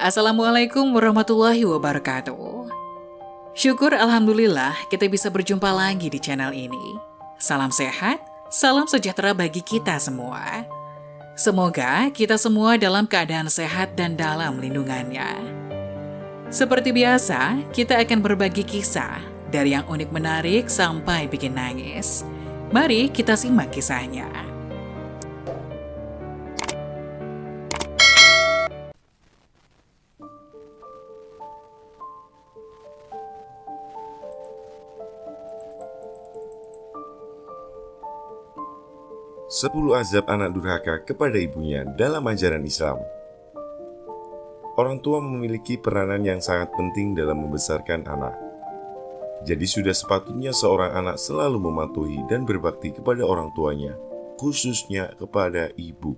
Assalamualaikum warahmatullahi wabarakatuh. Syukur alhamdulillah kita bisa berjumpa lagi di channel ini. Salam sehat, salam sejahtera bagi kita semua. Semoga kita semua dalam keadaan sehat dan dalam lindungannya. Seperti biasa, kita akan berbagi kisah dari yang unik menarik sampai bikin nangis. Mari kita simak kisahnya. Sepuluh azab anak durhaka kepada ibunya dalam ajaran Islam. Orang tua memiliki peranan yang sangat penting dalam membesarkan anak. Jadi sudah sepatutnya seorang anak selalu mematuhi dan berbakti kepada orang tuanya, khususnya kepada ibu.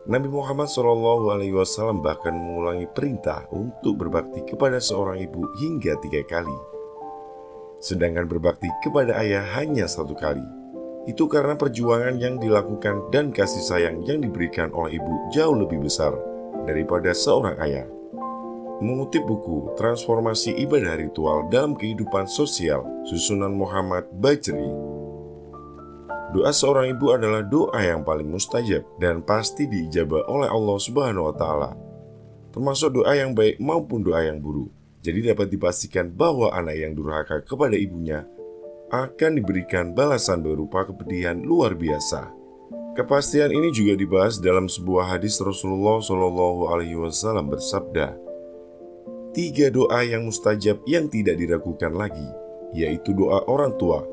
Nabi Muhammad SAW bahkan mengulangi perintah untuk berbakti kepada seorang ibu hingga 3 kali. Sedangkan berbakti kepada ayah hanya 1 kali. Itu karena perjuangan yang dilakukan dan kasih sayang yang diberikan oleh ibu jauh lebih besar daripada seorang ayah. Mengutip buku Transformasi Ibadah Ritual dalam Kehidupan Sosial susunan Muhammad Bajri, doa seorang ibu adalah doa yang paling mustajab dan pasti diijabah oleh Allah Subhanahu wa Ta'ala, termasuk doa yang baik maupun doa yang buruk. Jadi dapat dipastikan bahwa anak yang durhaka kepada ibunya akan diberikan balasan berupa kepedihan luar biasa. Kepastian ini juga dibahas dalam sebuah hadis Rasulullah SAW bersabda, 3 doa yang mustajab yang tidak diragukan lagi, yaitu doa orang tua,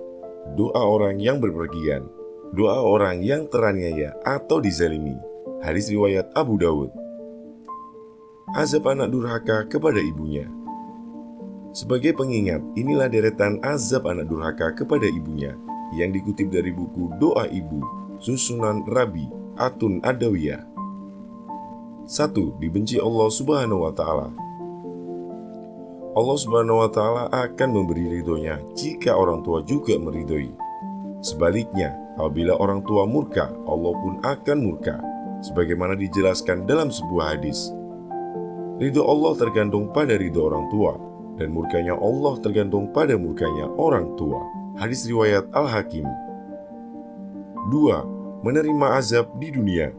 doa orang yang berpergian, doa orang yang teraniaya atau dizalimi. Hadis riwayat Abu Dawud. Azab anak durhaka kepada ibunya. Sebagai pengingat, inilah deretan azab anak durhaka kepada ibunya yang dikutip dari buku Doa Ibu, susunan Rabi Atun Adawiyah. 1. Dibenci Allah Subhanahu wa Ta'ala. Allah Subhanahu wa Ta'ala akan memberi ridhonya jika orang tua juga meridhoi. Sebaliknya, apabila orang tua murka, Allah pun akan murka, sebagaimana dijelaskan dalam sebuah hadis. Ridho Allah tergantung pada ridho orang tua, dan murkanya Allah tergantung pada murkanya orang tua. Hadis riwayat Al-Hakim. 2. Menerima azab di dunia.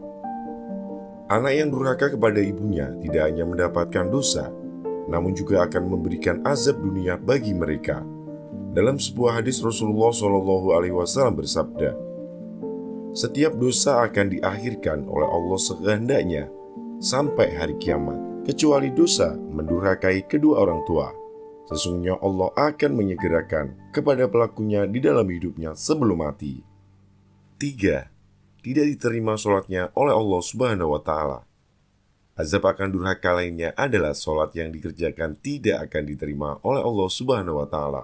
Anak yang durhaka kepada ibunya tidak hanya mendapatkan dosa, namun juga akan memberikan azab dunia bagi mereka. Dalam sebuah hadis Rasulullah SAW bersabda, setiap dosa akan diakhirkan oleh Allah sekehendaknya sampai hari kiamat, kecuali dosa mendurhakai kedua orang tua. Sesungguhnya Allah akan menyegerakan kepada pelakunya di dalam hidupnya sebelum mati. 3. Tidak diterima sholatnya oleh Allah Subhanahu wa Ta'ala. Azab akan durhaka lainnya adalah sholat yang dikerjakan tidak akan diterima oleh Allah Subhanahu wa Ta'ala.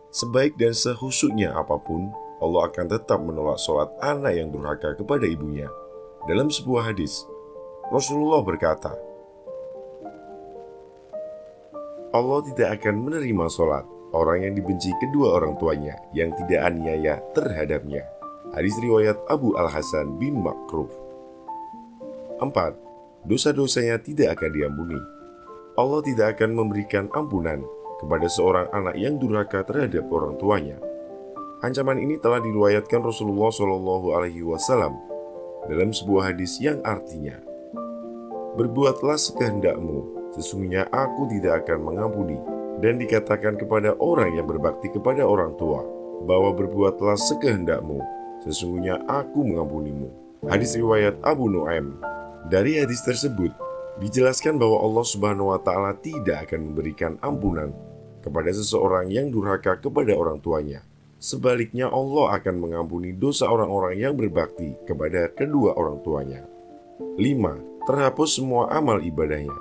Sebaik dan sehusyuknya apapun, Allah akan tetap menolak sholat anak yang durhaka kepada ibunya. Dalam sebuah hadis, Rasulullah berkata, Allah tidak akan menerima sholat orang yang dibenci kedua orang tuanya yang tidak aniaya terhadapnya. Hadis riwayat Abu Al-Hasan bin Makruf. 4. Dosa-dosanya tidak akan diampuni. Allah tidak akan memberikan ampunan kepada seorang anak yang durhaka terhadap orang tuanya. Ancaman ini telah diriwayatkan Rasulullah SAW dalam sebuah hadis yang artinya, berbuatlah sekehendakmu, sesungguhnya aku tidak akan mengampuni. Dan dikatakan kepada orang yang berbakti kepada orang tua, bahwa berbuatlah sekehendakmu, sesungguhnya aku mengampunimu. Hadis riwayat Abu Nuaim. Dari hadis tersebut, dijelaskan bahwa Allah Subhanahu wa Ta'ala tidak akan memberikan ampunan kepada seseorang yang durhaka kepada orang tuanya. Sebaliknya, Allah akan mengampuni dosa orang-orang yang berbakti kepada kedua orang tuanya. 5. Terhapus semua amal ibadahnya.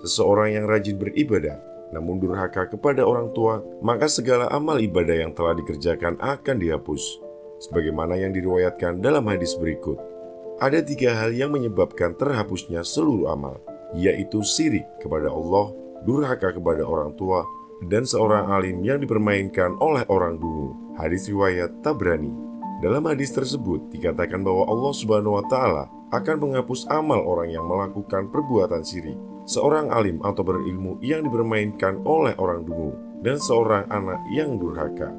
Seseorang yang rajin beribadah namun durhaka kepada orang tua, maka segala amal ibadah yang telah dikerjakan akan dihapus. Sebagaimana yang diriwayatkan dalam hadis berikut, ada 3 hal yang menyebabkan terhapusnya seluruh amal, yaitu syirik kepada Allah, durhaka kepada orang tua, dan seorang alim yang dipermainkan oleh orang dungu. Hadis riwayat Tabrani. Dalam hadis tersebut dikatakan bahwa Allah Subhanahu wa Ta'ala akan menghapus amal orang yang melakukan perbuatan syirik, seorang alim atau berilmu yang dipermainkan oleh orang dungu, dan seorang anak yang durhaka.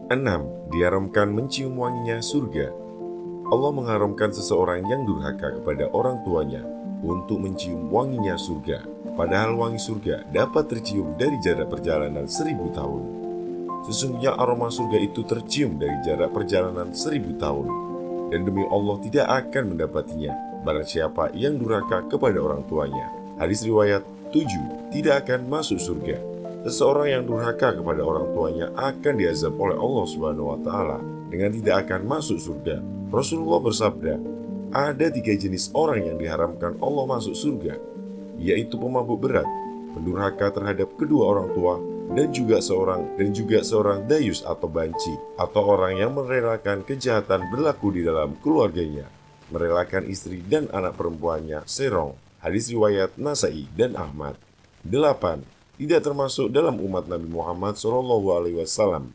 6. Diharamkan mencium wanginya surga. Allah mengharamkan seseorang yang durhaka kepada orang tuanya untuk mencium wanginya surga, padahal wangi surga dapat tercium dari jarak perjalanan 1000 tahun. Sesungguhnya aroma surga itu tercium dari jarak perjalanan 1000 tahun, dan demi Allah tidak akan mendapatinya barang siapa yang durhaka kepada orang tuanya. Hadis riwayat 7. Tidak akan masuk surga. Seseorang yang durhaka kepada orang tuanya akan diazab oleh Allah Subhanahu wa Ta'ala dengan tidak akan masuk surga. Rasulullah bersabda, ada 3 jenis orang yang diharamkan Allah masuk surga, yaitu pemabuk berat, pendurhaka terhadap kedua orang tua, dan juga seorang dayus atau banci, atau orang yang merelakan kejahatan berlaku di dalam keluarganya, merelakan istri dan anak perempuannya serong. Hadis riwayat Nasai dan Ahmad. 8. Tidak termasuk dalam umat Nabi Muhammad SAW.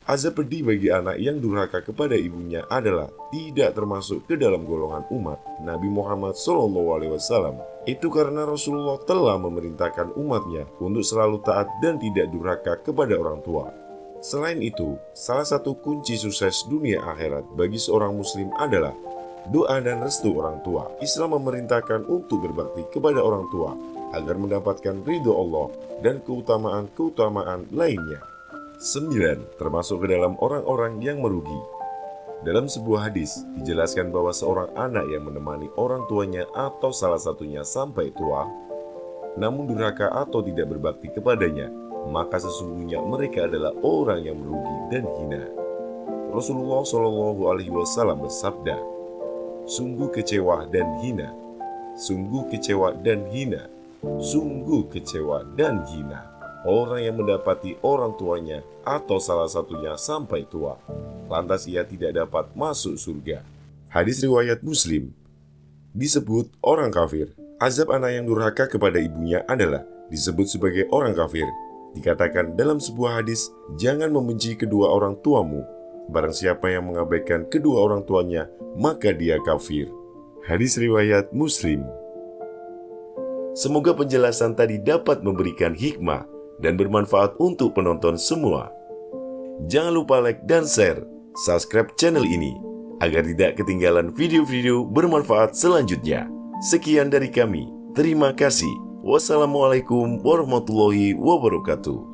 Azab pedih bagi anak yang durhaka kepada ibunya adalah tidak termasuk ke dalam golongan umat Nabi Muhammad SAW. Itu karena Rasulullah telah memerintahkan umatnya untuk selalu taat dan tidak durhaka kepada orang tua. Selain itu, salah satu kunci sukses dunia akhirat bagi seorang muslim adalah doa dan restu orang tua. Islam memerintahkan untuk berbakti kepada orang tua agar mendapatkan ridho Allah dan keutamaan-keutamaan lainnya. 9. Termasuk ke dalam orang-orang yang merugi. Dalam sebuah hadis dijelaskan bahwa seorang anak yang menemani orang tuanya atau salah satunya sampai tua, namun durhaka atau tidak berbakti kepadanya, maka sesungguhnya mereka adalah orang yang merugi dan hina. Rasulullah SAW bersabda, sungguh kecewa dan hina, sungguh kecewa dan hina, sungguh kecewa dan hina orang yang mendapati orang tuanya atau salah satunya sampai tua, lantas ia tidak dapat masuk surga. Hadis riwayat Muslim. Disebut orang kafir. Azab anak yang durhaka kepada ibunya adalah disebut sebagai orang kafir. Dikatakan dalam sebuah hadis, jangan membenci kedua orang tuamu. Barang siapa yang mengabaikan kedua orang tuanya, maka dia kafir. Hadis riwayat Muslim. Semoga penjelasan tadi dapat memberikan hikmah dan bermanfaat untuk penonton semua. Jangan lupa like dan share, subscribe channel ini agar tidak ketinggalan video-video bermanfaat selanjutnya. Sekian dari kami. Terima kasih. Wassalamualaikum warahmatullahi wabarakatuh.